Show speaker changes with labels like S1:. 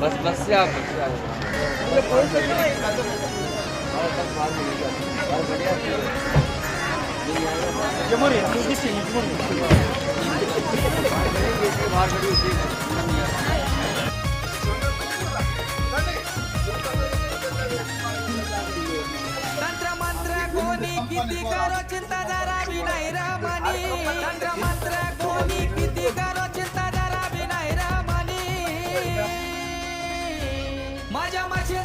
S1: बस बस से आप बस से आओ
S2: जमुरी दिसते
S1: बाहर खड़ी होती है
S3: तंत्र मंत्र कोणी किती करो चिंता जरा भी नाही रमणी तंत्र मंत्र कोणी किती करो चिंता जरा भी नाही रमणी माझ्या माशी